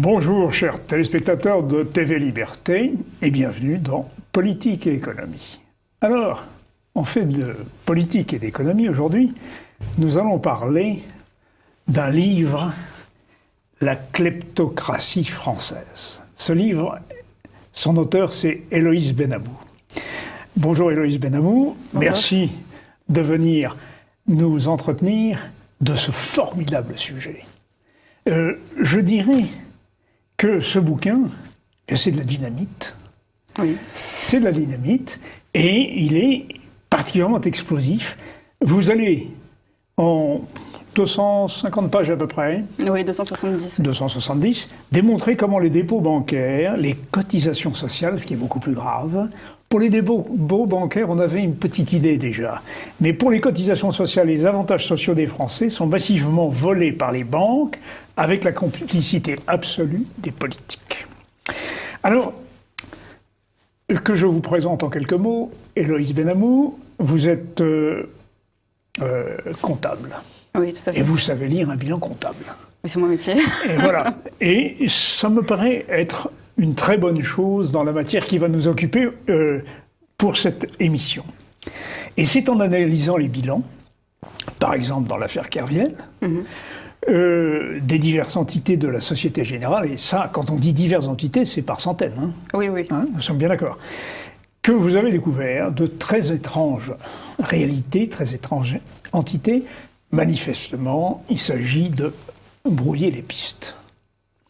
Bonjour chers téléspectateurs de TV Liberté et bienvenue dans Politique et économie. Alors, en fait de politique et d'économie aujourd'hui, nous allons parler d'un livre, La kleptocratie française. Ce livre, son auteur c'est Héloïse Benamou. Bonjour Héloïse Benamou, merci de venir nous entretenir de ce formidable sujet. Je dirais que ce bouquin, c'est de la dynamite. Oui. C'est de la dynamite et il est particulièrement explosif. Vous allez en 250 pages à peu près, Oui, 270. 270, démontrer comment les dépôts bancaires, les cotisations sociales, ce qui est beaucoup plus grave. Pour les dépôts bancaires, on avait une petite idée déjà. Mais pour les cotisations sociales, les avantages sociaux des Français sont massivement volés par les banques avec la complicité absolue des politiques. Alors, que je vous présente en quelques mots, Héloïse Benamou, vous êtes comptable. Oui, tout à fait. Et vous savez lire un bilan comptable. Oui, c'est mon métier. Et voilà. Et ça me paraît être une très bonne chose dans la matière qui va nous occuper pour cette émission. Et c'est en analysant les bilans, par exemple dans l'affaire Kerviel, des diverses entités de la Société Générale, et ça, quand on dit diverses entités, c'est par centaines. Hein, Oui, oui. hein, nous sommes bien d'accord. Que vous avez découvert de très étranges réalités, très étranges entités. Manifestement, il s'agit de brouiller les pistes.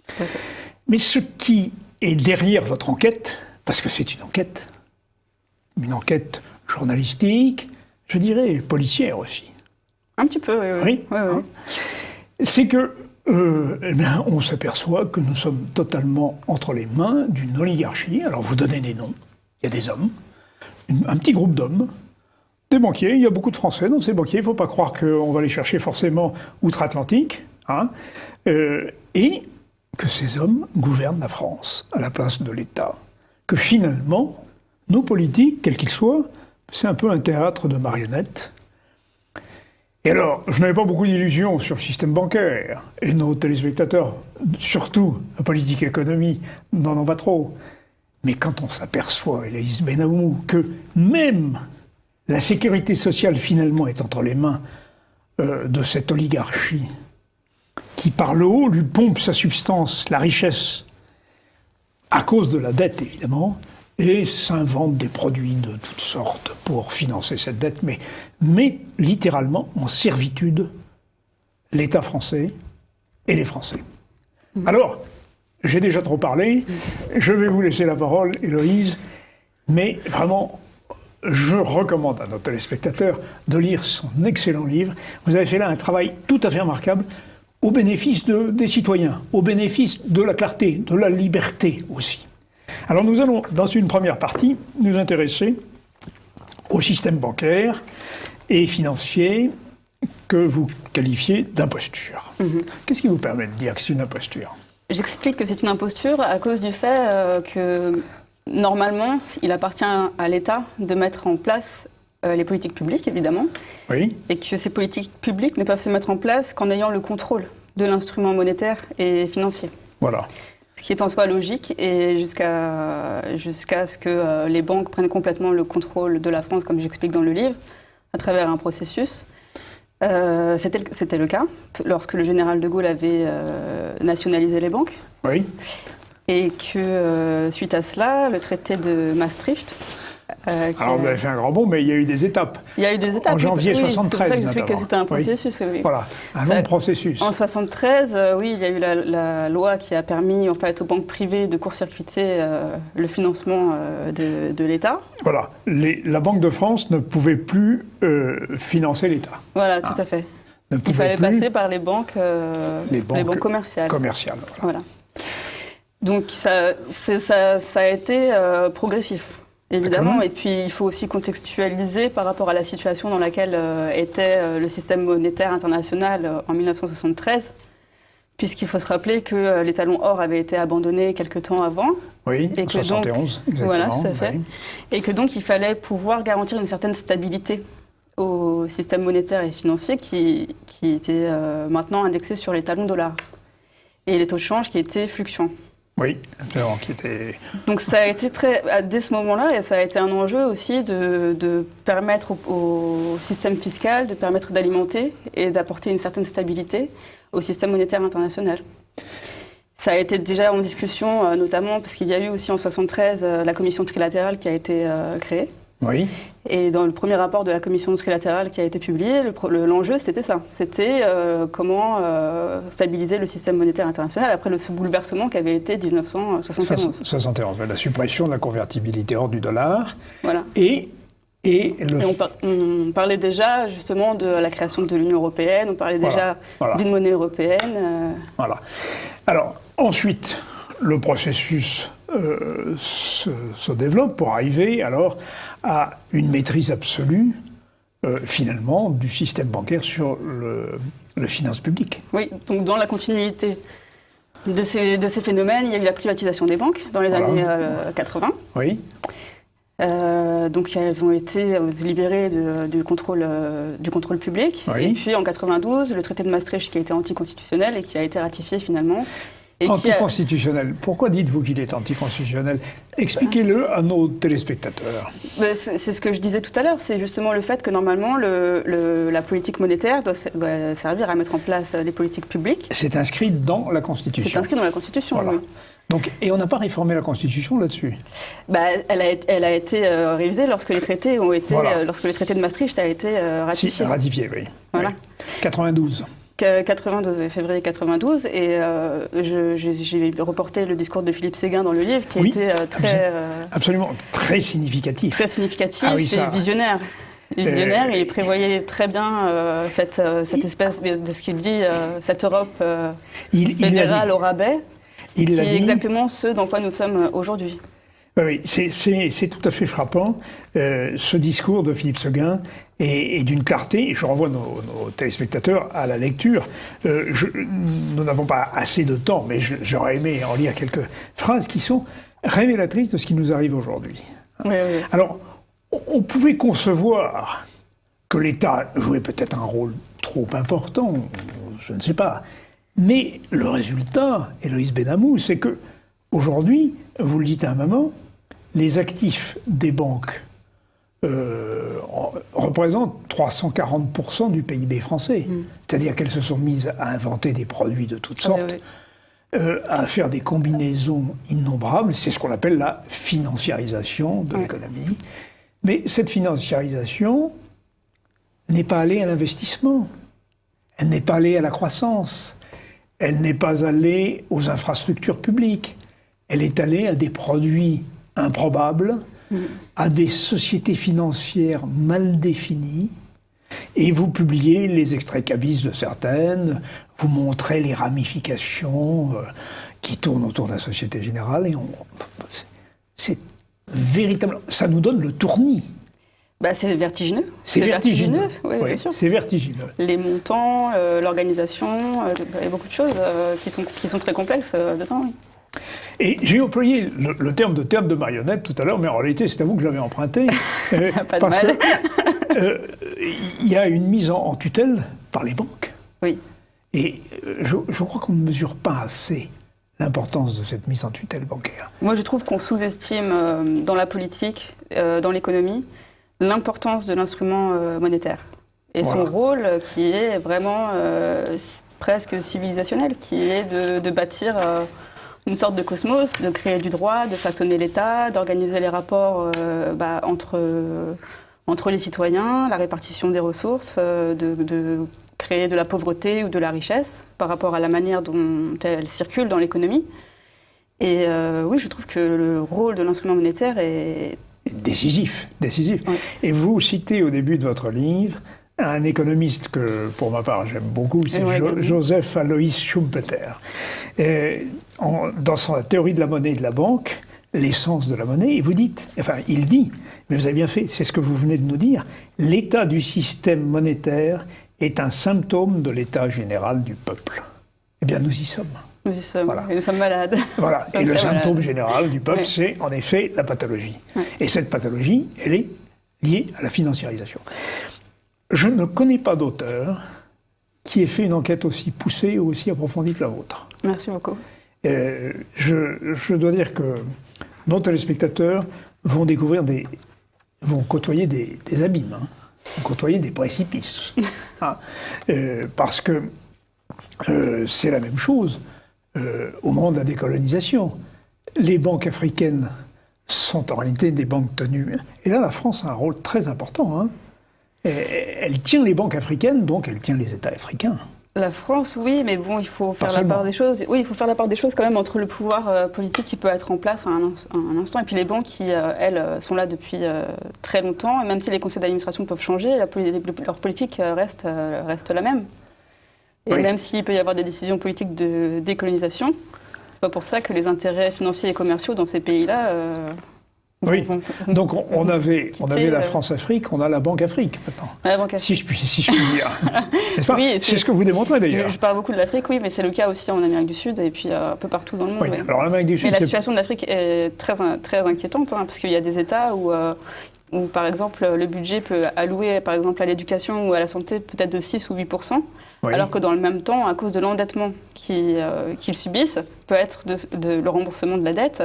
Tout à fait. Mais ce qui est derrière votre enquête, parce que c'est une enquête journalistique, je dirais policière aussi. Un petit peu, oui. Oui, Oui, oui. hein, c'est que, eh bien, on s'aperçoit que nous sommes totalement entre les mains d'une oligarchie. Alors vous donnez des noms, il y a des hommes, un petit groupe d'hommes, des banquiers, il y a beaucoup de Français dans ces banquiers, il ne faut pas croire qu'on va les chercher forcément outre-Atlantique, hein, et que ces hommes gouvernent la France à la place de l'État. Que finalement, nos politiques, quels qu'ils soient, c'est un peu un théâtre de marionnettes. Et alors, je n'avais pas beaucoup d'illusions sur le système bancaire, et nos téléspectateurs, surtout la politique et l'économie, n'en ont pas trop. Mais quand on s'aperçoit, Héloïse Benamou, que même la sécurité sociale finalement est entre les mains de cette oligarchie, qui par le haut lui pompe sa substance, la richesse, à cause de la dette évidemment, et s'invente des produits de toutes sortes pour financer cette dette, mais littéralement en servitude l'État français et les Français. Alors, j'ai déjà trop parlé, je vais vous laisser la parole, Héloïse, mais vraiment, je recommande à nos téléspectateurs de lire son excellent livre. Vous avez fait là un travail tout à fait remarquable, au bénéfice des citoyens, au bénéfice de la clarté, de la liberté aussi. Alors nous allons, dans une première partie, nous intéresser au système bancaire et financier que vous qualifiez d'imposture. Qu'est-ce qui vous permet de dire que c'est une imposture ? J'explique que c'est une imposture à cause du fait que, normalement, il appartient à l'État de mettre en place les politiques publiques, évidemment, Oui. et que ces politiques publiques ne peuvent se mettre en place qu'en ayant le contrôle de l'instrument monétaire et financier. Voilà. Ce qui est en soi logique, et jusqu'à ce que les banques prennent complètement le contrôle de la France, comme j'explique dans le livre, à travers un processus. C'était le cas lorsque le général de Gaulle avait nationalisé les banques. Oui. Et que, suite à cela, le traité de Maastricht... Alors vous avez fait un grand bond, mais il y a eu des étapes. Il y a eu des étapes. En janvier 73, c'est pour ça que notamment. que c'était un processus. Oui. Oui. Voilà, un long processus. En 73, oui, il y a eu la loi qui a permis en fait, aux banques privées de court-circuiter le financement de l'État. Voilà, la Banque de France ne pouvait plus financer l'État. Voilà, tout à fait. Il fallait passer par les banques commerciales. Voilà. Donc ça a été progressif. Évidemment, et puis il faut aussi contextualiser par rapport à la situation dans laquelle était le système monétaire international en 1973, puisqu'il faut se rappeler que les talons or avaient été abandonnés quelque temps avant. Oui, en 71, exactement. Voilà, tout à fait. Oui. Et que donc il fallait pouvoir garantir une certaine stabilité au système monétaire et financier qui était maintenant indexé sur les talons dollars. et les taux de change qui étaient fluctuants. Oui, absolument, qui était... Donc ça a été dès ce moment-là, et ça a été un enjeu aussi de permettre au système fiscal, de permettre d'alimenter et d'apporter une certaine stabilité au système monétaire international. Ça a été déjà en discussion, notamment parce qu'il y a eu aussi en 1973 la commission trilatérale qui a été créée. Oui. Et dans le premier rapport de la commission trilatérale qui a été publié, l'enjeu c'était ça. C'était comment stabiliser le système monétaire international après ce bouleversement qu'avait été 1971. 71, la suppression de la convertibilité hors du dollar. Voilà. Et on parlait déjà justement de la création de l'Union européenne, on parlait déjà d'une monnaie européenne. Voilà. Alors, ensuite, le processus se développe pour arriver alors à une maîtrise absolue, finalement, du système bancaire sur les finances publiques. Oui, donc dans la continuité de ces phénomènes, il y a eu la privatisation des banques dans les années 80. Oui. Donc elles ont été libérées du contrôle public. Oui. Et puis en 92, le traité de Maastricht qui a été anticonstitutionnel et qui a été ratifié finalement. Anticonstitutionnel. Pourquoi dites-vous qu'il est anticonstitutionnel? Expliquez-le à nos téléspectateurs. C'est ce que je disais tout à l'heure. C'est justement le fait que normalement la politique monétaire doit servir à mettre en place les politiques publiques. C'est inscrit dans la Constitution. C'est inscrit dans la Constitution, voilà. Oui. Donc, et on n'a pas réformé la Constitution là-dessus? Elle a été révisée lorsque les traités ont été, lorsque le traité de Maastricht a été ratifié. Si, ratifié, oui. Voilà. Oui. 92. 92, février 92, et j'ai reporté le discours de Philippe Séguin dans le livre, qui était absolument très significatif. Très significatif et visionnaire. Visionnaire, il prévoyait très bien cette espèce de ce qu'il dit, cette Europe fédérale au rabais, qui est exactement ce dans quoi nous sommes aujourd'hui. Oui, c'est tout à fait frappant, ce discours de Philippe Séguin est d'une clarté, et je renvoie nos téléspectateurs à la lecture. Nous n'avons pas assez de temps, mais j'aurais aimé en lire quelques phrases qui sont révélatrices de ce qui nous arrive aujourd'hui. Oui, oui. Alors, on pouvait concevoir que l'État jouait peut-être un rôle trop important, je ne sais pas, mais le résultat, Héloïse Benamou, c'est que aujourd'hui, vous le dites à un moment, les actifs des banques représentent 340% du PIB français. C'est-à-dire qu'elles se sont mises à inventer des produits de toutes sortes, à faire des combinaisons innombrables. C'est ce qu'on appelle la financiarisation de l'économie. Mais cette financiarisation n'est pas allée à l'investissement. Elle n'est pas allée à la croissance. Elle n'est pas allée aux infrastructures publiques. Elle est allée à des produits improbables, à des sociétés financières mal définies, et vous publiez les extraits cabis de certaines, vous montrez les ramifications qui tournent autour de la Société Générale, et c'est véritable. Ça nous donne le tournis. C'est vertigineux. C'est vertigineux. Oui, bien sûr. C'est vertigineux. Les montants, l'organisation, il y a beaucoup de choses qui sont très complexes dedans, oui. Et j'ai employé le terme de théâtre de marionnette tout à l'heure, mais en réalité, c'est à vous que je l'avais emprunté. Pas de mal. Il y a une mise en tutelle par les banques. Oui. Et je crois qu'on ne mesure pas assez l'importance de cette mise en tutelle bancaire. Moi, je trouve qu'on sous-estime dans la politique, dans l'économie, l'importance de l'instrument monétaire. Et son rôle qui est vraiment presque civilisationnel, qui est de bâtir une sorte de cosmos, de créer du droit, de façonner l'État, d'organiser les rapports entre les citoyens, la répartition des ressources, de créer de la pauvreté ou de la richesse par rapport à la manière dont elle circule dans l'économie. Et oui, je trouve que le rôle de l'instrument monétaire est décisif. Oui. Et vous citez au début de votre livre un économiste que, pour ma part, j'aime beaucoup, c'est Joseph Alois Schumpeter. Dans sa théorie de la monnaie et de la banque, l'essence de la monnaie, il dit, mais vous avez bien fait, c'est ce que vous venez de nous dire, l'état du système monétaire est un symptôme de l'état général du peuple. Eh bien, nous y sommes. Nous y sommes, et nous sommes malades. Voilà, et le symptôme général du peuple, c'est en effet la pathologie. Et cette pathologie, elle est liée à la financiarisation. Je ne connais pas d'auteur qui ait fait une enquête aussi poussée ou aussi approfondie que la vôtre. Merci beaucoup. Je dois dire que nos téléspectateurs vont côtoyer des abîmes, hein, vont côtoyer des précipices. Hein, parce que c'est la même chose au moment de la décolonisation. Les banques africaines sont en réalité des banques tenues. Et là, la France a un rôle très important. Hein. Elle tient les banques africaines, donc elle tient les États africains. La France, oui, mais bon, il faut faire la part des choses. Oui, il faut faire la part des choses quand même entre le pouvoir politique qui peut être en place à un instant et puis les banques qui, elles, sont là depuis très longtemps. Et même si les conseils d'administration peuvent changer, leur politique reste la même. Et même s'il peut y avoir des décisions politiques de décolonisation, c'est pas pour ça que les intérêts financiers et commerciaux dans ces pays-là... Donc on avait la France-Afrique, on a la Banque-Afrique maintenant. La Banque-Afrique. Si je puis dire. N'est-ce pas ? Oui, c'est ce que vous démontrez d'ailleurs. Je parle beaucoup de l'Afrique, oui, mais c'est le cas aussi en Amérique du Sud et puis un peu partout dans le monde. Oui. Alors l'Amérique du Sud, mais la situation de l'Afrique est très, très inquiétante, hein, parce qu'il y a des États où, par exemple, le budget peut allouer, par exemple, à l'éducation ou à la santé peut-être de 6 ou 8%, alors que dans le même temps, à cause de l'endettement qu'ils subissent, peut être le remboursement de la dette,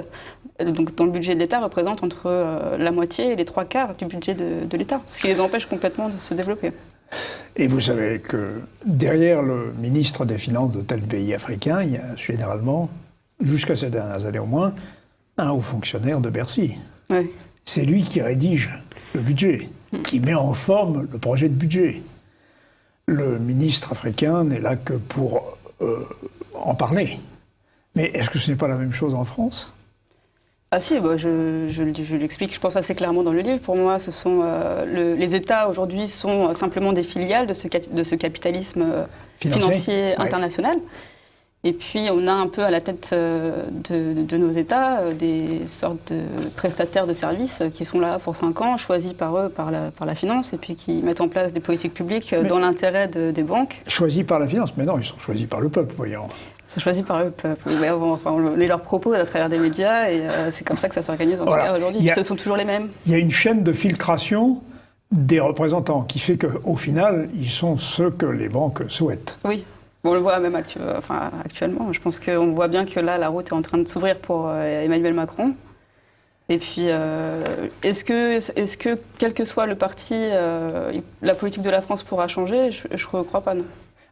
donc dans le budget de l'État, représente entre la moitié et les 3/4 du budget de l'État, ce qui les empêche complètement de se développer. Et vous savez que derrière le ministre des Finances de tel pays africain, il y a généralement, jusqu'à ces dernières années au moins, un haut fonctionnaire de Bercy. Oui. C'est lui qui rédige le budget, qui met en forme le projet de budget. Le ministre africain n'est là que pour en parler. Mais est-ce que ce n'est pas la même chose en France ? Ah si, je l'explique, je pense assez clairement dans le livre. Pour moi, les États aujourd'hui sont simplement des filiales de ce capitalisme financier international. Et puis on a un peu à la tête de nos États des sortes de prestataires de services qui sont là pour 5 ans, choisis par eux, par la finance, et puis qui mettent en place des politiques publiques dans l'intérêt des banques. Choisis par la finance, mais non, ils sont choisis par le peuple, voyons. Ils sont choisis par le peuple. Mais enfin, on les leur propose à travers des médias, et c'est comme ça que ça s'organise en tout cas aujourd'hui. Ce sont toujours les mêmes. Il y a une chaîne de filtration des représentants qui fait qu'au final, ils sont ceux que les banques souhaitent. Oui. On le voit même actuellement. Je pense qu'on voit bien que là, la route est en train de s'ouvrir pour Emmanuel Macron. Et puis, est-ce que, quel que soit le parti, la politique de la France pourra changer ? Je ne crois pas, non.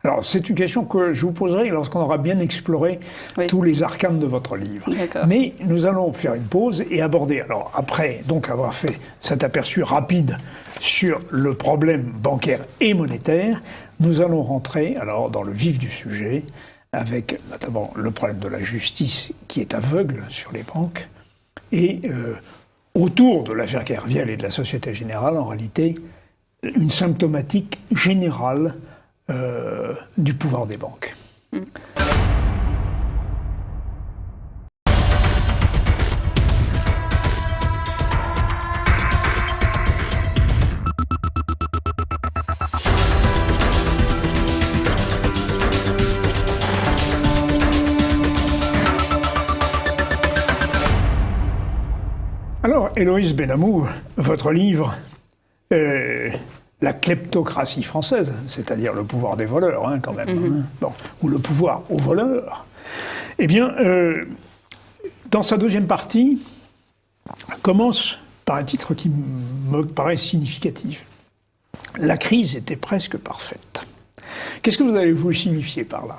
Alors, c'est une question que je vous poserai lorsqu'on aura bien exploré tous les arcanes de votre livre. Mais nous allons faire une pause et aborder, alors après donc avoir fait cet aperçu rapide sur le problème bancaire et monétaire, nous allons rentrer alors dans le vif du sujet, avec notamment le problème de la justice qui est aveugle sur les banques, et autour de l'affaire Kerviel et de la Société Générale, en réalité, une symptomatique générale du pouvoir des banques. Alors, Héloïse Benamou, votre livre, la kleptocratie française, c'est-à-dire le pouvoir des voleurs, hein, quand même, ou le pouvoir aux voleurs, eh bien, dans sa deuxième partie, commence par un titre qui me paraît significatif. La crise était presque parfaite. Qu'est-ce que vous allez-vous signifier par là ?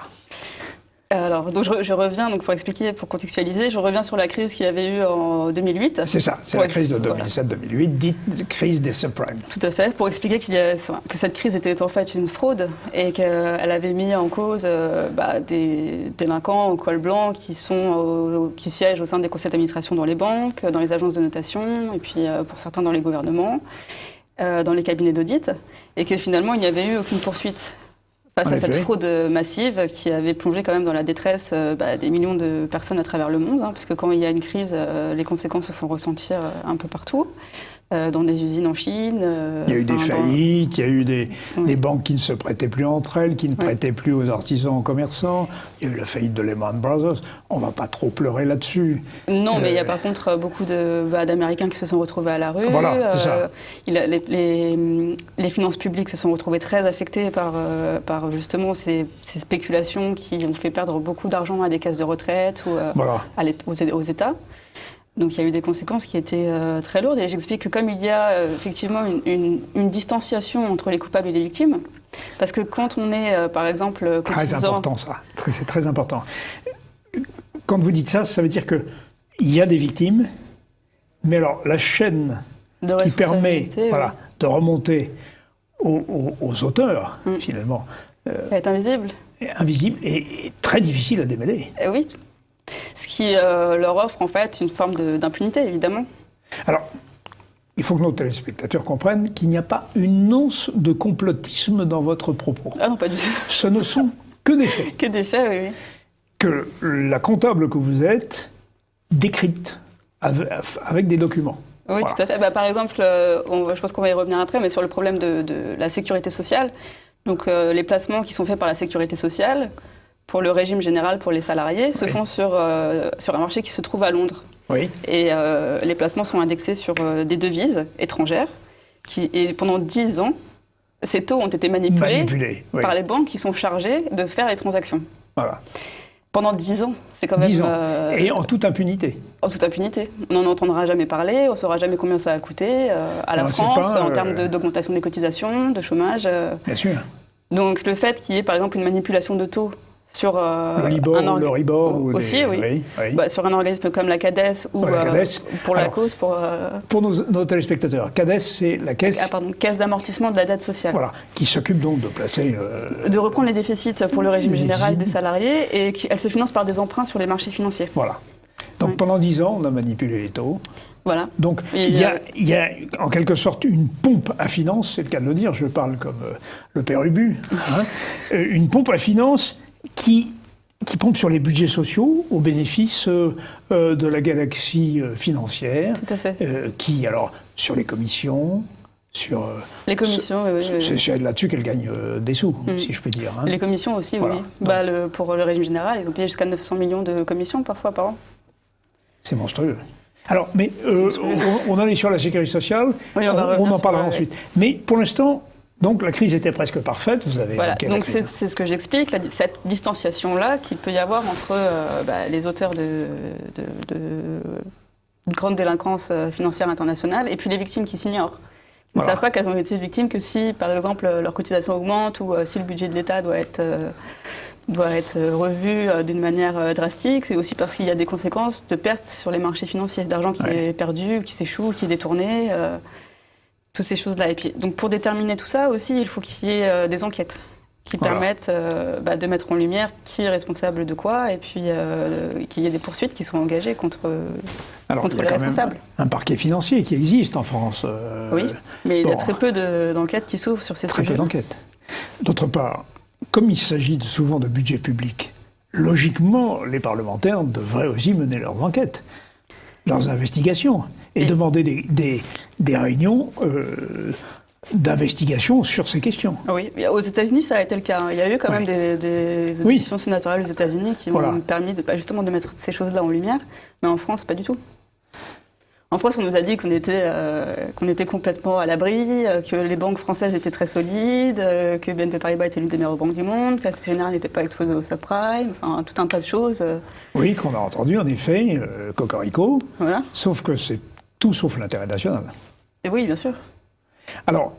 Alors, donc je reviens, donc pour expliquer, pour contextualiser, je reviens sur la crise qu'il y avait eu en 2008. C'est ça, c'est la crise de 2007-2008, dite crise des subprimes. Tout à fait, pour expliquer que cette crise était en fait une fraude et qu'elle avait mis en cause des délinquants au col blanc qui siègent au sein des conseils d'administration dans les banques, dans les agences de notation et puis pour certains dans les gouvernements, dans les cabinets d'audit, et que finalement il n'y avait eu aucune poursuite face à cette fraude massive qui avait plongé quand même dans la détresse des millions de personnes à travers le monde, hein, parce que quand il y a une crise, les conséquences se font ressentir un peu partout, dans des usines en Chine. Il y a eu des faillites, il y a eu des banques qui ne se prêtaient plus entre elles, qui ne prêtaient plus aux artisans, aux commerçants. Il y a eu la faillite de Lehman Brothers. On ne va pas trop pleurer là-dessus. Non, mais il y a par contre beaucoup d'Américains qui se sont retrouvés à la rue. Voilà, c'est ça. Les finances publiques se sont retrouvées très affectées par par justement ces spéculations qui ont fait perdre beaucoup d'argent à des caisses de retraite ou aux États. Donc il y a eu des conséquences qui étaient très lourdes. Et j'explique que comme il y a effectivement une distanciation entre les coupables et les victimes, parce que quand on est, par exemple... Très important ça, c'est très important. Quand vous dites ça, ça veut dire qu'il y a des victimes, mais alors la chaîne qui permet de remonter aux auteurs, finalement... Elle est invisible. Invisible et très difficile à démêler. Oui. Ce qui leur offre en fait une forme d'impunité, évidemment. Alors, il faut que nos téléspectateurs comprennent qu'il n'y a pas une once de complotisme dans votre propos. Ah non, pas du tout. Ce ne sont que des faits. Que des faits, oui. Que la comptable que vous êtes décrypte avec des documents. Oui, tout à fait. Par exemple, je pense qu'on va y revenir après, mais sur le problème de la sécurité sociale, donc les placements qui sont faits par la sécurité sociale, pour le régime général, pour les salariés, se font sur un marché qui se trouve à Londres. Oui. Et les placements sont indexés sur des devises étrangères. Et pendant 10 ans, ces taux ont été manipulés par les banques qui sont chargées de faire les transactions. Voilà. Pendant 10 ans, c'est quand même... 10 ans. Et en toute impunité. En toute impunité. On n'en entendra jamais parler, on ne saura jamais combien ça a coûté à la France, en termes d'augmentation des cotisations, de chômage. Bien sûr. Donc le fait qu'il y ait par exemple une manipulation de taux sur le Libor aussi, oui. Sur un organisme comme la CADES ou pour la cause. Pour nos téléspectateurs, CADES, c'est la caisse... Caisse d'amortissement de la dette sociale. Voilà, qui s'occupe donc de placer... De reprendre les déficits pour le régime général des salariés, et elle se finance par des emprunts sur les marchés financiers. Voilà. Donc pendant 10 ans, on a manipulé les taux. Voilà. Donc il y a en quelque sorte une pompe à finances, c'est le cas de le dire, je parle comme le père Ubu, une pompe à finances qui pompe sur les budgets sociaux au bénéfice de la galaxie financière. Tout à fait. Qui, alors, sur les commissions, sur... les commissions, oui. C'est là-dessus qu'elle gagne des sous, si je puis dire. Hein. Les commissions aussi, voilà. Oui. Pour le régime général, ils ont payé jusqu'à 900 millions de commissions parfois par an. C'est monstrueux. Alors, mais on en est sur la sécurité sociale, on en parlera ensuite. Mais pour l'instant... Donc la crise était presque parfaite, vous avez... Voilà, donc c'est ce que j'explique, cette distanciation-là qu'il peut y avoir entre les auteurs de grande délinquance financière internationale et puis les victimes qui s'ignorent. Ils ne savent pas qu'elles ont été victimes que si, par exemple, leur cotisation augmente ou si le budget de l'État doit être revu d'une manière drastique. C'est aussi parce qu'il y a des conséquences de pertes sur les marchés financiers, d'argent qui est perdu, qui s'échoue, qui est détourné... toutes ces choses-là. Et puis, donc pour déterminer tout ça aussi, il faut qu'il y ait des enquêtes qui permettent de mettre en lumière qui est responsable de quoi, et puis qu'il y ait des poursuites qui soient engagées contre les responsables. Un parquet financier qui existe en France. Oui, mais il y a très peu d'enquêtes qui s'ouvrent sur ces sujets. Très peu d'enquêtes. D'autre part, comme il s'agit souvent de budget public, logiquement, les parlementaires devraient aussi mener leurs enquêtes, leurs investigations. Et demander des réunions d'investigation sur ces questions. Oui, aux États-Unis, ça a été le cas. Il y a eu quand même des auditions sénatoriales aux États-Unis qui ont permis justement de mettre ces choses-là en lumière, mais en France, pas du tout. En France, on nous a dit qu'on était complètement à l'abri, que les banques françaises étaient très solides, que BNP Paribas était l'une des meilleures banques du monde, que la Société Générale n'était pas exposée au subprime, enfin tout un tas de choses. Oui, qu'on a entendu en effet, cocorico, sauf que c'est tout sauf l'intérêt national. Et oui, bien sûr. Alors,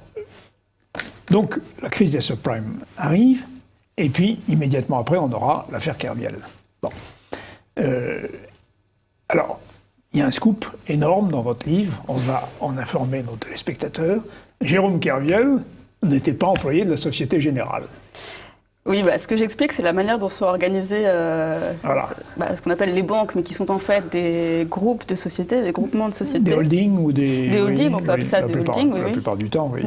donc la crise des subprimes arrive, et puis immédiatement après, on aura l'affaire Kerviel. Bon. Alors, il y a un scoop énorme dans votre livre, on va en informer nos téléspectateurs. Jérôme Kerviel n'était pas employé de la Société Générale. Oui, ce que j'explique, c'est la manière dont sont organisées ce qu'on appelle les banques, mais qui sont en fait des groupes de sociétés, des groupements de sociétés. Des holdings ou des... Des holdings, on peut appeler ça des holdings, oui. La plupart du temps, oui.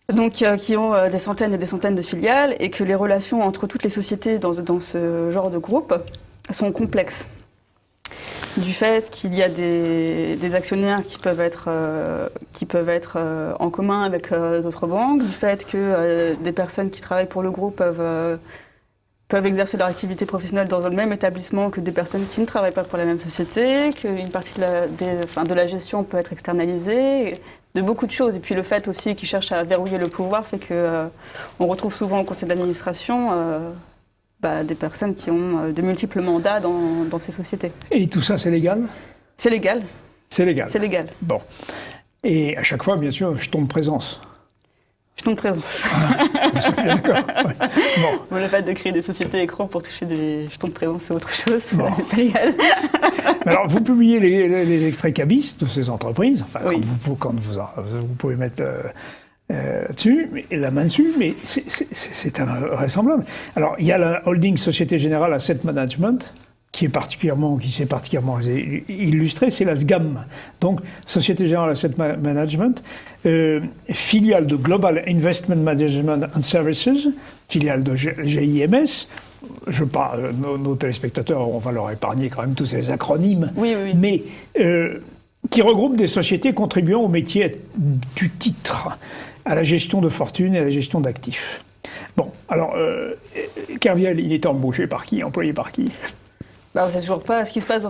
Donc, qui ont des centaines et des centaines de filiales, et que les relations entre toutes les sociétés dans ce genre de groupe sont complexes. Du fait qu'il y a des actionnaires qui peuvent être en commun avec d'autres banques, du fait que des personnes qui travaillent pour le groupe peuvent peuvent exercer leur activité professionnelle dans le même établissement que des personnes qui ne travaillent pas pour la même société, qu'une partie de la gestion peut être externalisée, de beaucoup de choses. Et puis le fait aussi qu'ils cherchent à verrouiller le pouvoir fait qu'on retrouve souvent au conseil d'administration des personnes qui ont de multiples mandats dans ces sociétés. Et tout ça, c'est légal ? C'est légal. C'est légal ? C'est légal. Bon. Et à chaque fois, bien sûr, jetons de présence. Jetons de présence. D'accord. Ouais. Bon, le fait de créer des sociétés écrans pour toucher des jetons de présence, c'est autre chose. Bon. C'est pas légal. Alors, vous publiez les extraits CABIS de ces entreprises, enfin, oui. quand vous pouvez mettre dessus, la main dessus, mais c'est invraisemblable. Alors, il y a la holding Société Générale Asset Management, qui s'est particulièrement illustrée, c'est la SGAM. Donc, Société Générale Asset Management, filiale de Global Investment Management and Services, filiale de GIMS. Nos téléspectateurs, on va leur épargner quand même tous ces acronymes, oui. Mais qui regroupe des sociétés contribuant au métier du titre, à la gestion de fortune et à la gestion d'actifs. Bon, alors, Kerviel, il est embauché par qui, employé par qui ? On ne sait toujours pas. Ce qui se passe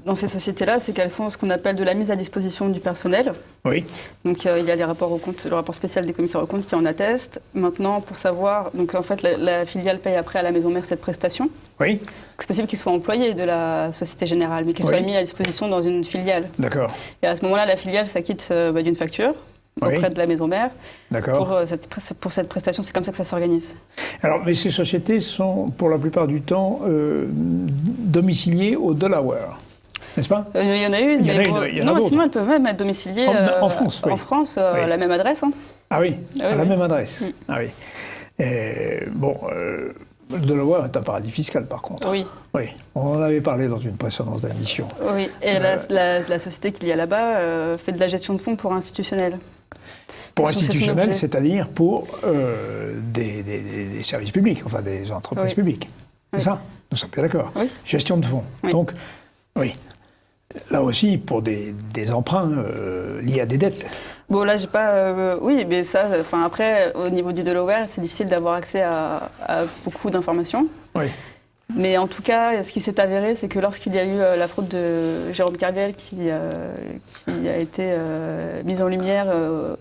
dans ces sociétés-là, c'est qu'elles font ce qu'on appelle de la mise à disposition du personnel. Oui. Donc il y a des rapports aux comptes, le rapport spécial des commissaires aux comptes qui en atteste. Maintenant, pour savoir, donc en fait la filiale paye après à la maison mère cette prestation. Oui. C'est possible qu'il soit employé de la Société Générale, mais qu'il soit mis à disposition dans une filiale. D'accord. Et à ce moment-là, la filiale s'acquitte d'une facture auprès de la maison mère. D'accord. Pour cette prestation, c'est comme ça que ça s'organise. Alors, mais ces sociétés sont, pour la plupart du temps, domiciliées au Delaware, n'est-ce pas ? Il y en a une. Non, sinon elles peuvent même être domiciliées en France, oui. En France, à la même adresse. Hein. Ah oui, à la même adresse. Ah oui. Le Delaware est un paradis fiscal, par contre. Oui. Oui, on en avait parlé dans une précédente émission. Oui, et la société qu'il y a là-bas fait de la gestion de fonds pour institutionnels. Pour institutionnels, c'est-à-dire pour des services publics, enfin des entreprises publiques. C'est ça ? Nous sommes bien d'accord. Oui. Gestion de fonds. Oui. Donc, oui. Là aussi, pour des emprunts liés à des dettes. Bon, là, j'ai pas... oui, mais ça, après, au niveau du Delaware, c'est difficile d'avoir accès à beaucoup d'informations. Oui. Mais en tout cas, ce qui s'est avéré, c'est que lorsqu'il y a eu la fraude de Jérôme Kerviel qui a été mise en lumière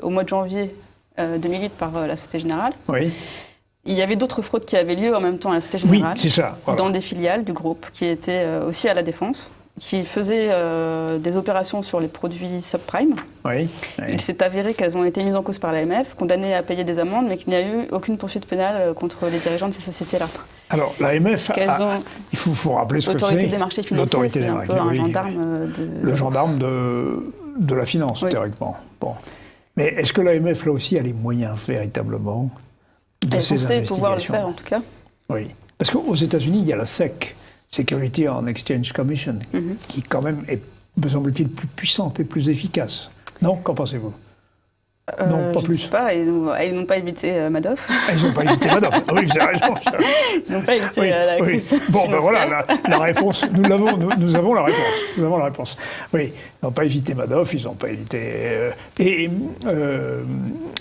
au mois de janvier 2008 par la Société Générale, il y avait d'autres fraudes qui avaient lieu en même temps à la Société Générale, dans des filiales du groupe qui étaient aussi à la Défense, qui faisaient des opérations sur les produits subprime. Il s'est avéré qu'elles ont été mises en cause par l'AMF, condamnées à payer des amendes, mais qu'il n'y a eu aucune poursuite pénale contre les dirigeants de ces sociétés-là. Alors, l'AMF, il faut rappeler ce que c'est. L'autorité des marchés financiers, c'est un peu un gendarme Le gendarme de la finance, théoriquement. Bon. Mais est-ce que l'AMF, là aussi, a les moyens, véritablement, de ces investigations ? Elle pensait pouvoir le faire, en tout cas. Oui. Parce qu'aux États-Unis, il y a la SEC, Security and Exchange Commission, qui, quand même, est, me semble-t-il, plus puissante et plus efficace. Non ? Qu'en pensez-vous ? Non, pas plus. Je sais pas, ils n'ont pas évité Madoff. Ils n'ont pas évité Madoff. Oui, c'est raison. Ils n'ont pas évité la crise. Bon, ben voilà, la réponse, nous avons la réponse. Nous avons la réponse. Oui, ils n'ont pas évité Madoff, ils n'ont pas évité... ils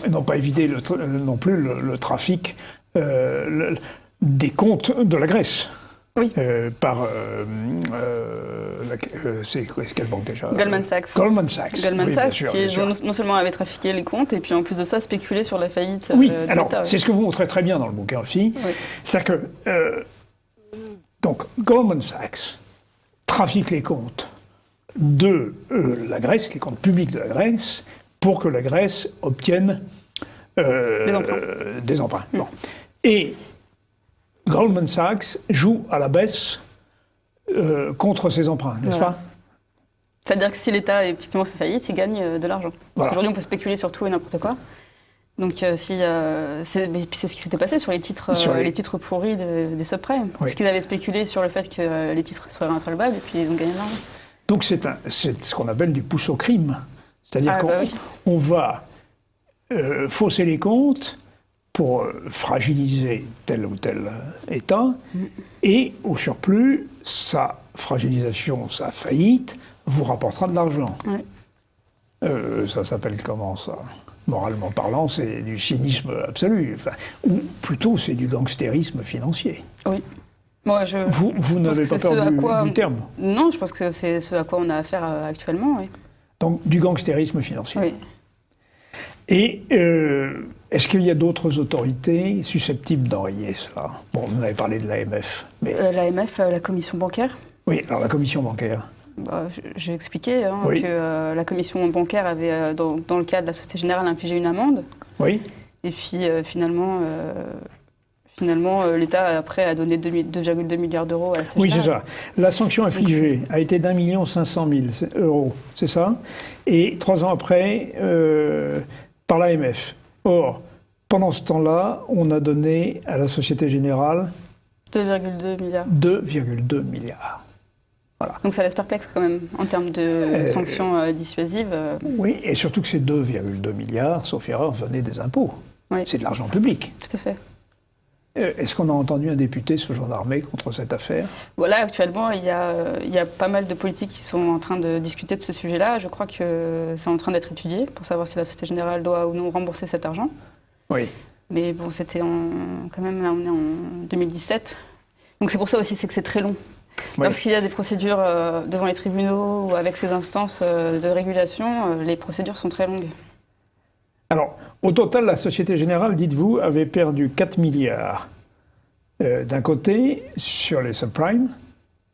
n'ont pas évité non plus le trafic des comptes de la Grèce. Oui. C'est quelle banque déjà ? Goldman Sachs. Goldman Sachs, qui non seulement avait trafiqué les comptes, et puis en plus de ça, spéculé sur la faillite de l'État. C'est ce que vous montrez très bien dans le bouquin aussi. Oui. C'est-à-dire que donc, Goldman Sachs trafique les comptes de la Grèce, les comptes publics de la Grèce, pour que la Grèce obtienne des emprunts. Bon. Et Goldman Sachs joue à la baisse contre ses emprunts, n'est-ce pas ? C'est-à-dire que si l'État effectivement fait faillite, il gagne de l'argent. Voilà. Aujourd'hui, on peut spéculer sur tout et n'importe quoi. Donc, c'est ce qui s'était passé sur les titres, les titres pourris des subprimes. Oui. Parce qu'ils avaient spéculé sur le fait que les titres seraient insolvables et puis ils ont gagné de l'argent. Donc, c'est ce qu'on appelle du pouce au crime. C'est-à-dire qu'on va fausser les comptes pour fragiliser tel ou tel État, et au surplus, sa fragilisation, sa faillite, vous rapportera de l'argent. Oui. Ça s'appelle comment, ça ? moralement parlant, c'est du cynisme absolu. Enfin, ou plutôt, c'est du gangstérisme financier. Oui. Moi, vous n'avez pas peur du terme? Non, je pense que c'est ce à quoi on a affaire actuellement, oui. Donc, du gangstérisme financier. Oui. Et est-ce qu'il y a d'autres autorités susceptibles d'enrayer cela? Bon, vous avez parlé de l'AMF. Mais... L'AMF, la commission bancaire? Oui, alors la commission bancaire. J'ai expliqué que la commission bancaire avait, dans le cadre de la Société Générale, infligé une amende. Oui. Et puis, finalement, l'État, après, a donné 2,2 milliards d'euros à la Société Générale. Oui, c'est ça. La sanction infligée a été d'1 500 000 euros, c'est ça? Et 3 ans après, par l'AMF. Or, pendant ce temps-là, on a donné à la Société Générale 2,2 milliards. 2,2 milliards. Voilà. Donc ça laisse perplexe quand même, en termes de sanctions dissuasives. Oui, et surtout que ces 2,2 milliards, sauf erreur, venaient des impôts. Oui. C'est de l'argent public. Tout à fait. Est-ce qu'on a entendu un député se gendarmer contre cette affaire? Voilà, actuellement, il y a pas mal de politiques qui sont en train de discuter de ce sujet-là. Je crois que c'est en train d'être étudié pour savoir si la Société Générale doit ou non rembourser cet argent. Oui. Mais bon, c'était quand même, là on est en 2017. Donc c'est pour ça aussi, c'est que c'est très long. Oui. Lorsqu'il y a des procédures devant les tribunaux ou avec ces instances de régulation, les procédures sont très longues. Alors, au total, la Société Générale, dites-vous, avait perdu 4 milliards d'un côté sur les subprimes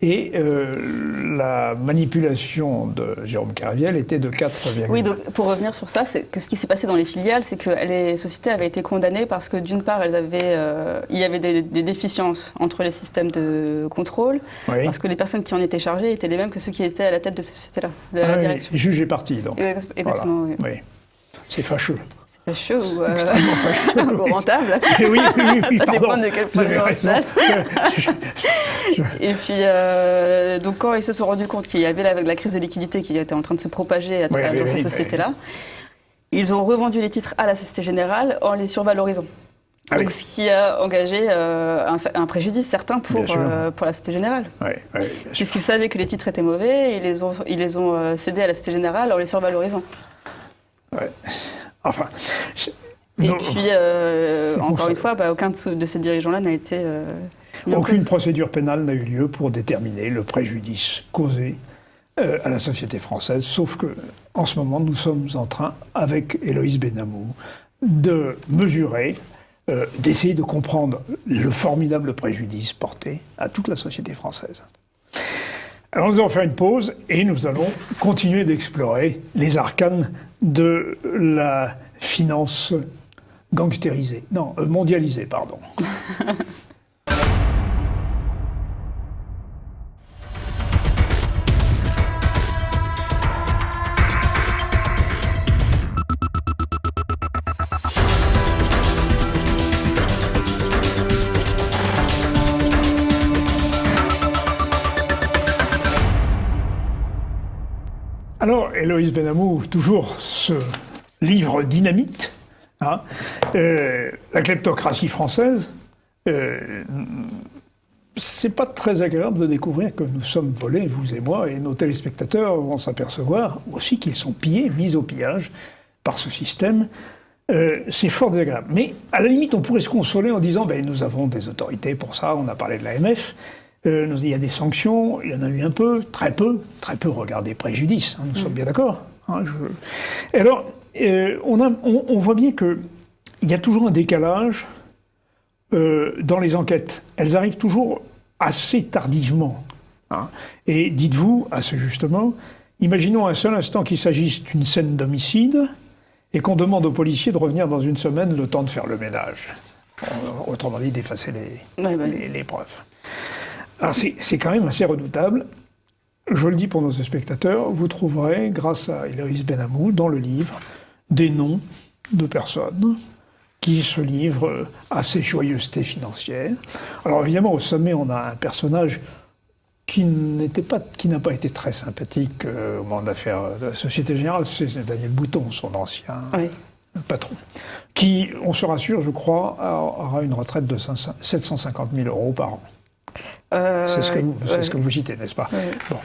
et la manipulation de Jérôme Kerviel était de 4,1. Oui, donc pour revenir sur ça, c'est que ce qui s'est passé dans les filiales, c'est que les sociétés avaient été condamnées parce que d'une part, il y avait des déficiences entre les systèmes de contrôle, oui. Parce que les personnes qui en étaient chargées étaient les mêmes que ceux qui étaient à la tête de ces sociétés-là, de la direction. Juge et partie, donc. Exactement, voilà. Oui. C'est fâcheux. C'est fâcheux ou rentable. Oui, ça dépend de quel point de vue on se place. Et puis, donc quand ils se sont rendus compte qu'il y avait la crise de liquidité qui était en train de se propager dans ces sociétés-là, ils ont revendu les titres à la Société Générale en les survalorisant. Donc, ce qui a engagé un préjudice certain pour la Société Générale. Puisqu'ils savaient que les titres étaient mauvais, ils les ont cédés à la Société Générale en les survalorisant. Ouais. Enfin. Et puis, encore une fois, aucun de ces dirigeants-là n'a été. Aucune procédure pénale n'a eu lieu pour déterminer le préjudice causé à la société française, sauf que, en ce moment, nous sommes en train, avec Héloïse Benamou, de mesurer, d'essayer de comprendre le formidable préjudice porté à toute la société française. Alors nous allons faire une pause et nous allons continuer d'explorer les arcanes de la finance gangstérisée. Non, mondialisée, pardon. Alors, Héloïse Benamou, toujours ce livre dynamite, hein, la kleptocratie française, c'est pas très agréable de découvrir que nous sommes volés, vous et moi, et nos téléspectateurs vont s'apercevoir aussi qu'ils sont pillés, mis au pillage par ce système. C'est fort désagréable. Mais à la limite, on pourrait se consoler en disant nous avons des autorités pour ça, on a parlé de l'AMF. Il y a des sanctions, il y en a eu un peu, très peu regardez préjudice, hein, nous sommes bien d'accord. Hein, Alors, on voit bien qu'il y a toujours un décalage dans les enquêtes. Elles arrivent toujours assez tardivement. Hein. Et dites-vous, assez justement, imaginons un seul instant qu'il s'agisse d'une scène d'homicide et qu'on demande aux policiers de revenir dans une semaine le temps de faire le ménage. Autrement dit, d'effacer les preuves. Alors c'est quand même assez redoutable. Je le dis pour nos spectateurs, vous trouverez, grâce à Héloïse Benamou, dans le livre, des noms de personnes qui se livrent à ces joyeusetés financières. Alors évidemment, au sommet, on a un personnage qui n'a pas été très sympathique au moment de l'affaire de la Société Générale, c'est Daniel Bouton, son ancien patron, qui, on se rassure, je crois, aura une retraite de 750 000 € par an. C'est ce que vous citez, n'est-ce pas? Bon.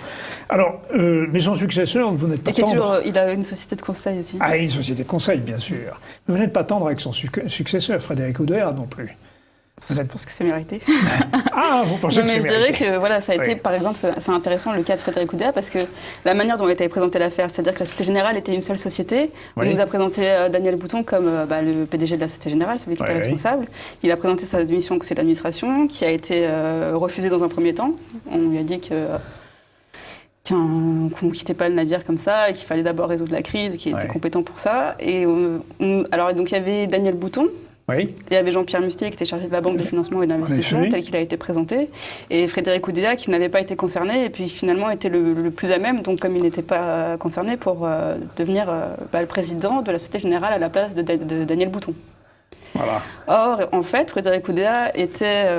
Alors, mais son successeur, vous n'êtes pas tendre... il a une société de conseil aussi. Ah, une société de conseil, bien sûr. Mais vous n'êtes pas tendre avec son successeur, Frédéric Oudéa, non plus. Je pense que c'est mérité. Ah, vous pensez que c'est mérité? Je dirais que voilà, ça a été, par exemple, c'est intéressant le cas de Frédéric Oudéa parce que la manière dont a été présentée l'affaire, c'est-à-dire que la Société Générale était une seule société. On nous a présenté Daniel Bouton comme le PDG de la Société Générale, celui qui était responsable. Il a présenté sa démission au conseil d'administration, qui a été refusée dans un premier temps. On lui a dit qu'on ne quittait pas le navire comme ça et qu'il fallait d'abord résoudre la crise, qu'il était compétent pour ça. Et alors donc il y avait Daniel Bouton. Il y avait Jean-Pierre Mustier qui était chargé de la Banque de financement et d'investissement, tel qu'il a été présenté, et Frédéric Oudéa qui n'avait pas été concerné et puis finalement était le plus à même, donc comme il n'était pas concerné, pour devenir le président de la Société Générale à la place de Daniel Bouton. Voilà. Or, en fait, Frédéric Oudéa était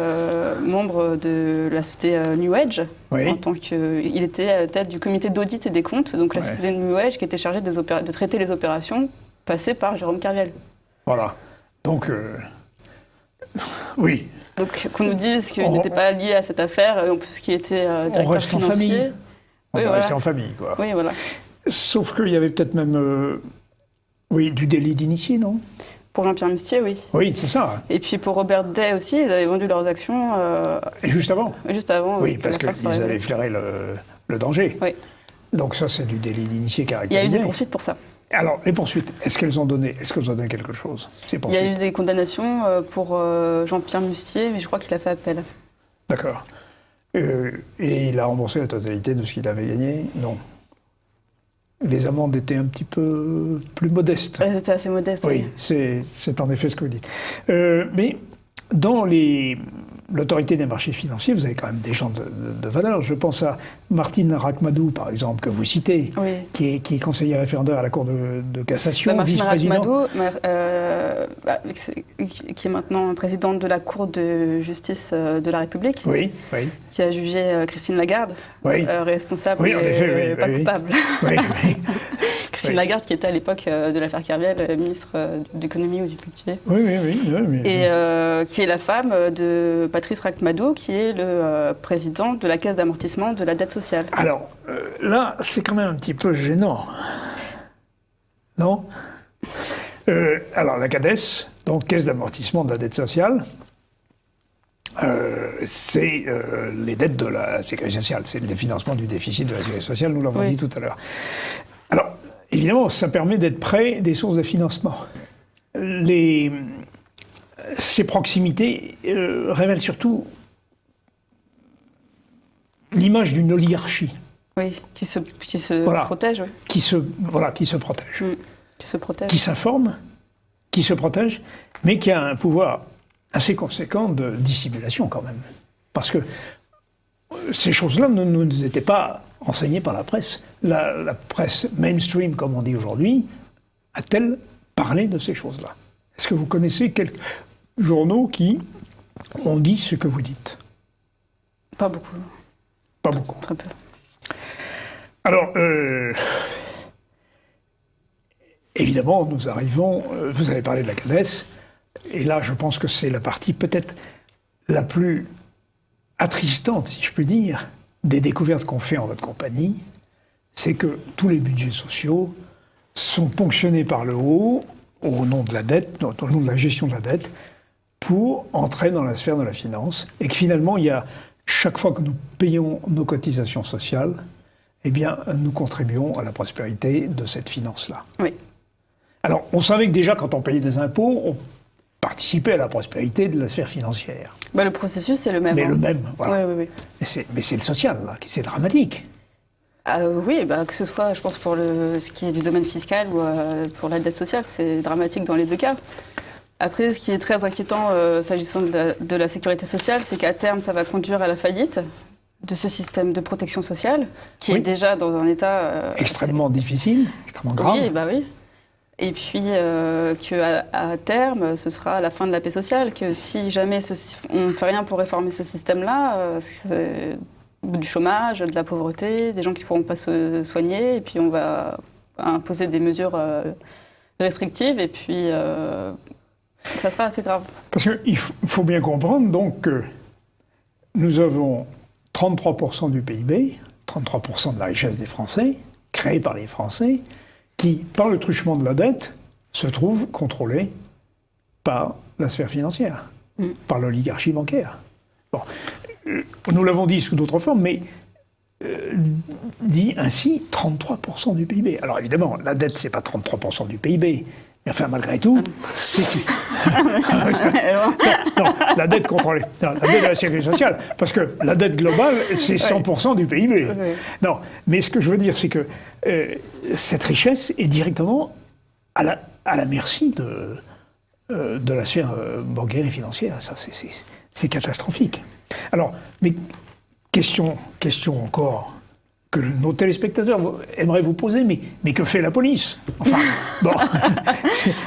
membre de la société New Edge, en tant qu'il était à la tête du comité d'audit et des comptes, donc la société New Edge qui était chargée de traiter les opérations passées par Jérôme Kerviel. Voilà. Donc, oui. Donc, qu'on nous dise qu'il n'était pas lié à cette affaire, en plus qu'il était directeur financier. On est resté en famille, quoi. Oui, voilà. Sauf qu'il y avait peut-être même, du délit d'initié, non? Pour Jean-Pierre Mustier, oui. Oui, c'est ça. Et puis pour Robert Day aussi, ils avaient vendu leurs actions... Juste avant. Juste avant. Oui, parce qu'ils avaient flairé le danger. Oui. Donc ça, c'est du délit d'initié caractérisé. Il y a eu des poursuites pour ça. Alors, les poursuites, est-ce qu'elles ont donné quelque chose, ces poursuites? Il y a eu des condamnations pour Jean-Pierre Mustier, mais je crois qu'il a fait appel. D'accord. Et il a remboursé la totalité de ce qu'il avait gagné? Non. Les amendes étaient un petit peu plus modestes. Elles étaient assez modestes, oui. C'est en effet ce que vous dites. Mais dans l'autorité des marchés financiers, vous avez quand même des gens de valeur. Je pense à Martine Rachmadou, par exemple, que vous citez, qui est conseiller référendaire à la Cour de cassation, vice-président. Qui est maintenant présidente de la Cour de justice de la République, qui a jugé Christine Lagarde, responsable et pas coupable. Christine Lagarde, qui était à l'époque de l'affaire Kerviel, ministre de l'économie ou du budget. Et qui est la femme de Patrice Rachmadou, qui est le président de la Caisse d'amortissement de la dette sociale. Alors, là, c'est quand même un petit peu gênant. Non? Alors, la CADES, donc Caisse d'amortissement de la dette sociale, c'est les dettes de la sécurité sociale, c'est le financement du déficit de la sécurité sociale, nous l'avons dit tout à l'heure. Alors, évidemment, ça permet d'être près des sources de financement. Ces proximités révèlent surtout l'image d'une oligarchie. Oui, qui se protège. Qui se protège. Qui se protège. Qui s'informe, qui se protège, mais qui a un pouvoir assez conséquent de dissimulation quand même. Parce que ces choses-là ne nous étaient pas enseignées par la presse. La presse mainstream, comme on dit aujourd'hui, a-t-elle parlé de ces choses-là? Est-ce que vous connaissez quelques journaux qui ont dit ce que vous dites? Pas beaucoup. Pas beaucoup. Très peu. Alors, évidemment, nous arrivons... vous avez parlé de la CADES, et là, je pense que c'est la partie peut-être la plus attristante, si je puis dire, des découvertes qu'on fait en votre compagnie, c'est que tous les budgets sociaux sont ponctionnés par le haut, au nom de la dette, au nom de la gestion de la dette, pour entrer dans la sphère de la finance, et que finalement, il y a, chaque fois que nous payons nos cotisations sociales, eh bien, nous contribuons à la prospérité de cette finance-là. Oui. Alors, on savait que déjà, quand on payait des impôts, on participait à la prospérité de la sphère financière. Le processus, c'est le même. Mais le même, voilà. Oui. Mais c'est le social, là, c'est dramatique. Oui, que ce soit, je pense, pour ce qui est du domaine fiscal ou pour la dette sociale, c'est dramatique dans les deux cas. Après, ce qui est très inquiétant s'agissant de la sécurité sociale, c'est qu'à terme, ça va conduire à la faillite de ce système de protection sociale, qui est déjà dans un état... extrêmement difficile, extrêmement grave. Oui. Et puis qu'à terme, ce sera la fin de la paix sociale, que si jamais on ne fait rien pour réformer ce système-là, c'est du chômage, de la pauvreté, des gens qui ne pourront pas se soigner, et puis on va imposer des mesures restrictives, et puis ça sera assez grave. Parce qu'il faut bien comprendre donc que nous avons 33% du PIB, 33% de la richesse des Français, créée par les Français, qui, par le truchement de la dette, se trouve contrôlée par la sphère financière, par l'oligarchie bancaire. Bon, nous l'avons dit sous d'autres formes, mais dit ainsi 33% du PIB. Alors évidemment, la dette, c'est pas 33% du PIB, mais enfin, malgré tout, c'est... non, la dette contrôlée. Non, la dette de la sécurité sociale. Parce que la dette globale, c'est 100% du PIB. Non, mais ce que je veux dire, c'est que cette richesse est directement à la merci de la sphère bancaire et financière. Ça, c'est catastrophique. Alors, mais question encore que nos téléspectateurs aimeraient vous poser, mais que fait la police? Enfin, bon.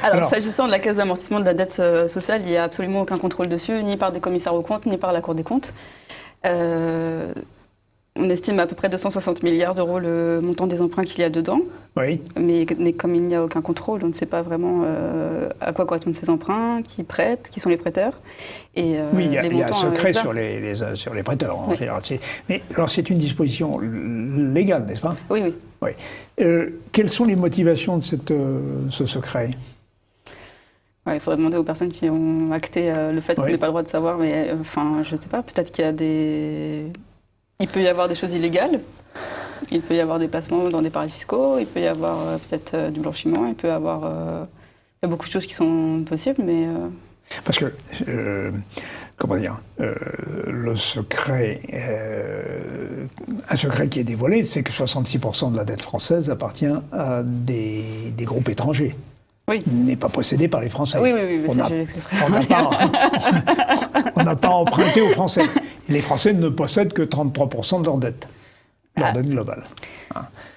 Alors, s'agissant de la caisse d'amortissement de la dette sociale, il n'y a absolument aucun contrôle dessus, ni par des commissaires aux comptes, ni par la Cour des comptes. On estime à peu près 260 milliards d'euros le montant des emprunts qu'il y a dedans. Oui. Mais comme il n'y a aucun contrôle, on ne sait pas vraiment à quoi correspondent ces emprunts, qui prêtent, qui sont les prêteurs. Et, oui, il y a un secret sur les prêteurs en général. Mais alors c'est une disposition légale, n'est-ce pas? Oui, oui. Oui. Quelles sont les motivations de ce secret? Il faudrait demander aux personnes qui ont acté le fait qu'on n'ait pas le droit de savoir, mais enfin, je ne sais pas, peut-être qu'il y a des... Il peut y avoir des choses illégales, il peut y avoir des placements dans des paradis fiscaux, il peut y avoir peut-être du blanchiment, il peut y avoir... il y a beaucoup de choses qui sont possibles, mais... Parce que, comment dire, le secret, un secret qui est dévoilé, c'est que 66% de la dette française appartient à des groupes étrangers. Oui. N'est pas possédé par les Français. Oui, mais on n'a pas emprunté aux Français. Les Français ne possèdent que 33% de leur dette globale.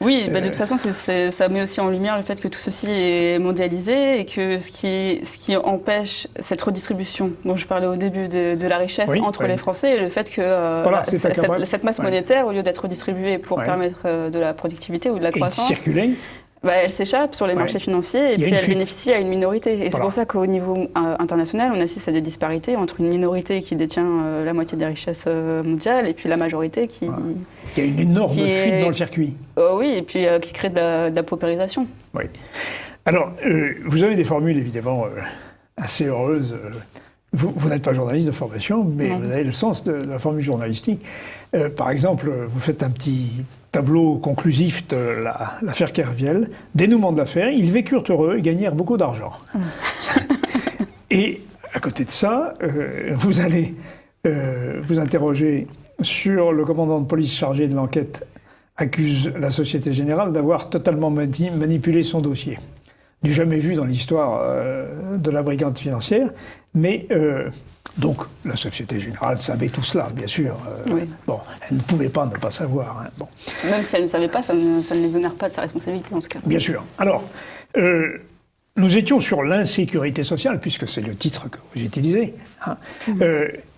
Oui, de toute façon, ça met aussi en lumière le fait que tout ceci est mondialisé et que ce qui empêche cette redistribution dont je parlais au début de la richesse entre les Français et le fait que cette masse monétaire, au lieu d'être redistribuée pour permettre de la productivité ou de la croissance... circuler. Elle s'échappe sur les marchés financiers et puis elle bénéficie à une minorité. Et c'est pour ça qu'au niveau international, on assiste à des disparités entre une minorité qui détient la moitié des richesses mondiales et puis la majorité qui... Il y a une énorme fuite dans le circuit. Oui, et puis qui crée de la paupérisation. Oui. Alors, vous avez des formules évidemment assez heureuses. Vous n'êtes pas journaliste de formation, mais vous avez le sens de la formule journalistique. Par exemple, vous faites un petit tableau conclusif de l'affaire Kerviel, dénouement de l'affaire, ils vécurent heureux et gagnèrent beaucoup d'argent. Et à côté de ça, vous allez vous interroger sur le commandant de police chargé de l'enquête accuse la Société Générale d'avoir totalement manipulé son dossier. Du jamais vu dans l'histoire de la brigade financière, mais donc la Société Générale savait tout cela, bien sûr. Bon, elle ne pouvait pas ne pas savoir. Hein, bon. Même si elle ne savait pas, ça ne l'exonère pas de sa responsabilité, en tout cas. Bien sûr. Alors, nous étions sur l'insécurité sociale, puisque c'est le titre que vous utilisez. Hein.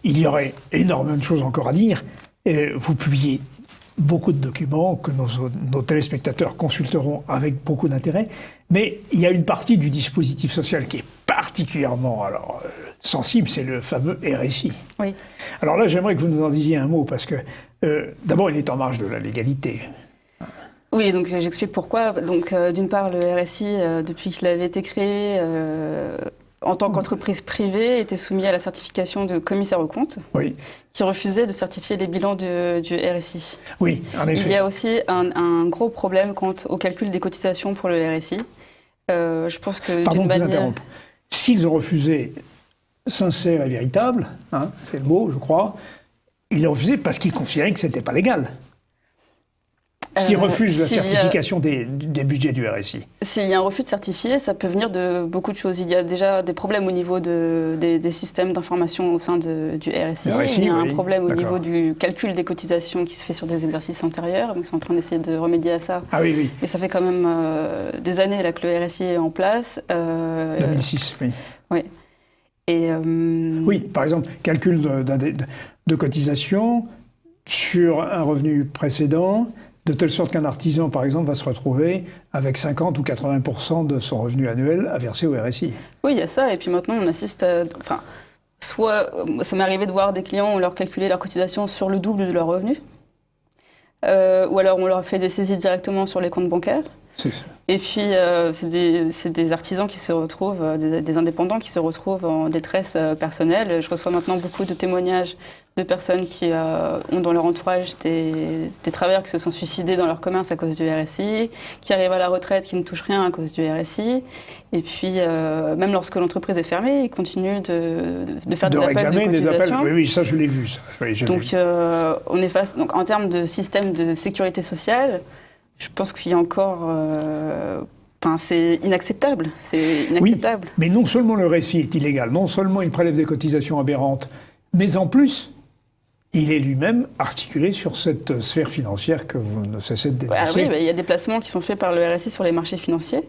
Il y aurait énormément de choses encore à dire. Vous publiez beaucoup de documents que nos téléspectateurs consulteront avec beaucoup d'intérêt, mais il y a une partie du dispositif social qui est particulièrement sensible, c'est le fameux RSI. Oui. Alors là, j'aimerais que vous nous en disiez un mot, parce que d'abord, il est en marge de la légalité. Oui, donc j'explique pourquoi. Donc, d'une part, le RSI, depuis qu'il avait été créé, en tant qu'entreprise privée, était soumis à la certification de commissaire aux comptes, qui refusait de certifier les bilans du RSI. Oui, en effet. Il y a aussi un gros problème quant au calcul des cotisations pour le RSI. Je pense que d'une manière... S'ils ont refusé sincère et véritable, hein, c'est le mot, je crois, ils l'ont refusé parce qu'ils considéraient que ce n'était pas légal. S'ils refusent la certification des budgets du RSI. S'il y a un refus de certifier, ça peut venir de beaucoup de choses. Il y a déjà des problèmes au niveau des systèmes d'information au sein du RSI. Il y a un problème au niveau du calcul des cotisations qui se fait sur des exercices antérieurs. Donc, ils sont en train d'essayer de remédier à ça. Ah oui, oui. Mais ça fait quand même des années là, que le RSI est en place. 2006, oui. Oui. Et, oui, par exemple, calcul de cotisation sur un revenu précédent, de telle sorte qu'un artisan, par exemple, va se retrouver avec 50 ou 80% de son revenu annuel à verser au RSI. Oui, il y a ça. Et puis maintenant, on assiste à... soit, ça m'est arrivé de voir des clients, on leur calculait leur cotisation sur le double de leur revenu, ou alors on leur fait des saisies directement sur les comptes bancaires. Et puis, c'est des artisans qui se retrouvent, des indépendants qui se retrouvent en détresse personnelle. Je reçois maintenant beaucoup de témoignages de personnes qui ont dans leur entourage des travailleurs qui se sont suicidés dans leur commerce à cause du RSI, qui arrivent à la retraite, qui ne touchent rien à cause du RSI. Et puis, même lorsque l'entreprise est fermée, ils continuent de faire des appels de cotisation. Oui, ça, je l'ai vu. Ça. Oui, donc, on est face. Donc, en termes de système de sécurité sociale, je pense qu'il y a encore... c'est inacceptable. C'est inacceptable. Oui, mais non seulement le RSI est illégal, non seulement il prélève des cotisations aberrantes, mais en plus, il est lui-même articulé sur cette sphère financière que vous ne cessez de dénoncer. Il y a des placements qui sont faits par le RSI sur les marchés financiers.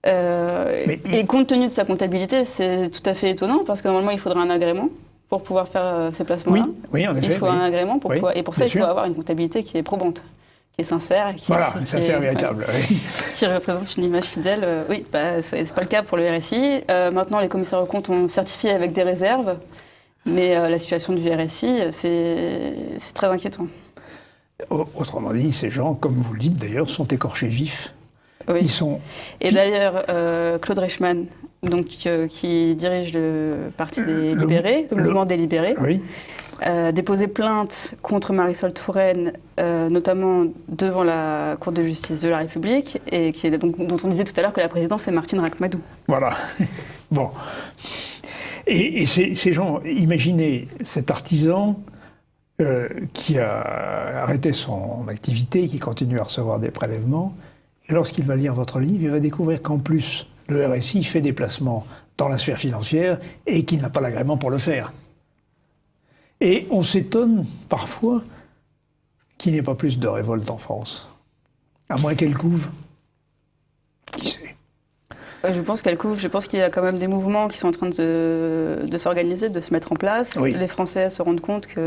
Et compte tenu de sa comptabilité, c'est tout à fait étonnant, parce que normalement, il faudrait un agrément pour pouvoir faire ces placements-là. Oui, en effet. Il faut un agrément, et pour ça, il faut avoir une comptabilité qui est probante, qui est sincère. Véritable. Qui représente une image fidèle. C'est pas le cas pour le RSI. Maintenant, les commissaires aux comptes ont certifié avec des réserves, mais la situation du RSI, c'est très inquiétant. Autrement dit, ces gens, comme vous le dites d'ailleurs, sont écorchés vifs. Oui. Et d'ailleurs, Claude Reichmann, qui dirige le Parti des Libérés, le mouvement des Libérés, déposé plainte contre Marisol Touraine, notamment devant la Cour de justice de la République, et dont on disait tout à l'heure que la présidente, c'est Martine Rakmadou. Voilà. Bon. Et ces gens, imaginez cet artisan qui a arrêté son activité, qui continue à recevoir des prélèvements, et lorsqu'il va lire votre livre, il va découvrir qu'en plus, le RSI fait des placements dans la sphère financière et qu'il n'a pas l'agrément pour le faire. Et on s'étonne parfois qu'il n'y ait pas plus de révolte en France. À moins qu'elle couve. Qui sait ? Je pense qu'elle couvre. Je pense qu'il y a quand même des mouvements qui sont en train de s'organiser, de se mettre en place. Oui. Les Français se rendent compte qu'on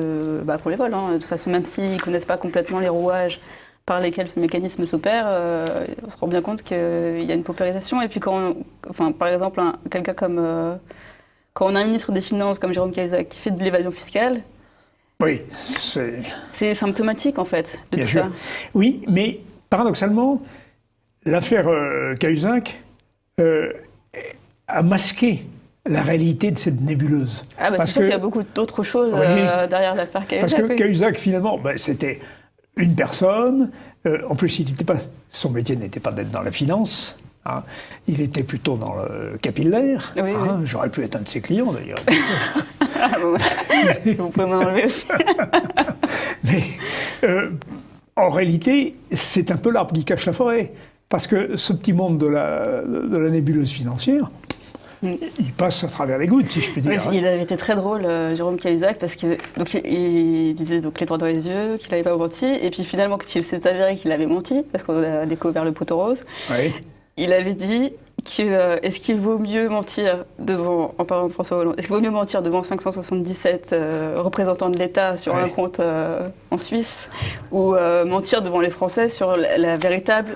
les vole. De toute façon, même s'ils ne connaissent pas complètement les rouages par lesquels ce mécanisme s'opère, on se rend bien compte qu'il y a une paupérisation. Et puis, par exemple, quelqu'un comme... quand on a un ministre des Finances comme Jérôme Cahuzac qui fait de l'évasion fiscale, oui, c'est symptomatique, en fait, de tout ça. Oui, mais paradoxalement, l'affaire Cahuzac a masqué la réalité de cette nébuleuse. C'est sûr qu'il y a beaucoup d'autres choses derrière l'affaire Cahuzac. Parce que Cahuzac, finalement, c'était une personne. En plus, son métier n'était pas d'être dans la finance. Il était plutôt dans le capillaire. Oui. J'aurais pu être un de ses clients, d'ailleurs. Vous pouvez m'enlever aussi. Mais en réalité, c'est un peu l'arbre qui cache la forêt. Parce que ce petit monde de la nébuleuse financière, il passe à travers les gouttes, si je puis dire. Oui, il avait été très drôle, Jérôme Cahuzac, parce qu'il disait les droits dans les yeux, qu'il n'avait pas menti. Et puis finalement, quand il s'est avéré qu'il avait menti, parce qu'on a découvert le poteau rose, il avait dit est-ce qu'il vaut mieux mentir en parlant de François Hollande, est-ce qu'il vaut mieux mentir devant 577 représentants de l'État sur un compte en Suisse, ou mentir devant les Français sur le véritable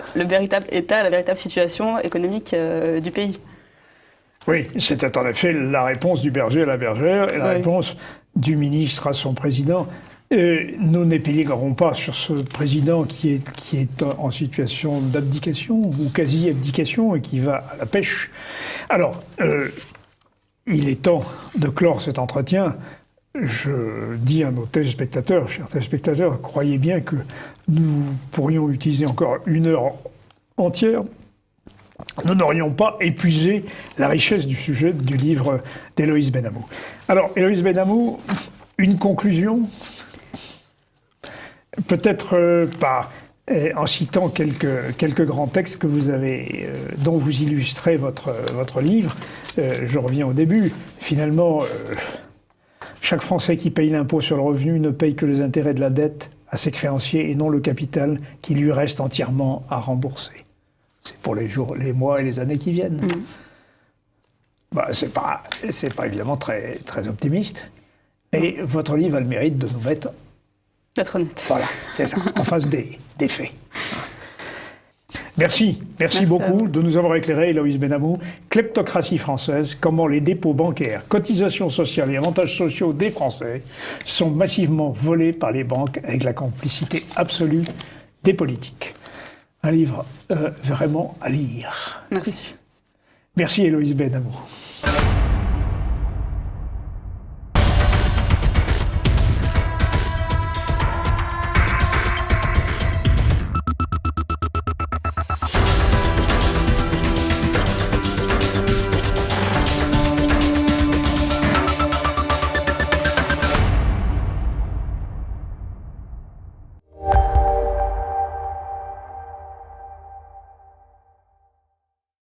état, la véritable situation économique du pays? Oui, c'était en effet la réponse du berger à la bergère et la réponse du ministre à son président. Nous n'épiloguerons pas sur ce président qui est en situation d'abdication ou quasi-abdication et qui va à la pêche. Alors, il est temps de clore cet entretien. Je dis à nos téléspectateurs, chers téléspectateurs, croyez bien que nous pourrions utiliser encore 1 heure entière. Nous n'aurions pas épuisé la richesse du sujet du livre d'Héloïse Benhamou. Alors, Héloïse Benhamou, une conclusion ? Peut-être pas, en citant quelques grands textes que vous avez, dont vous illustrez votre livre. Je reviens au début. Finalement, chaque Français qui paye l'impôt sur le revenu ne paye que les intérêts de la dette à ses créanciers et non le capital qui lui reste entièrement à rembourser. C'est pour les jours, les mois et les années qui viennent. C'est pas évidemment très, très optimiste. Et votre livre a le mérite de nous mettre... D'être honnête. Voilà, c'est ça, en face des faits. Merci beaucoup de nous avoir éclairé, Héloïse Benamou. Kleptocratie française, comment les dépôts bancaires, cotisations sociales et avantages sociaux des Français sont massivement volés par les banques avec la complicité absolue des politiques. Un livre vraiment à lire. Merci. Merci, Héloïse Benamou.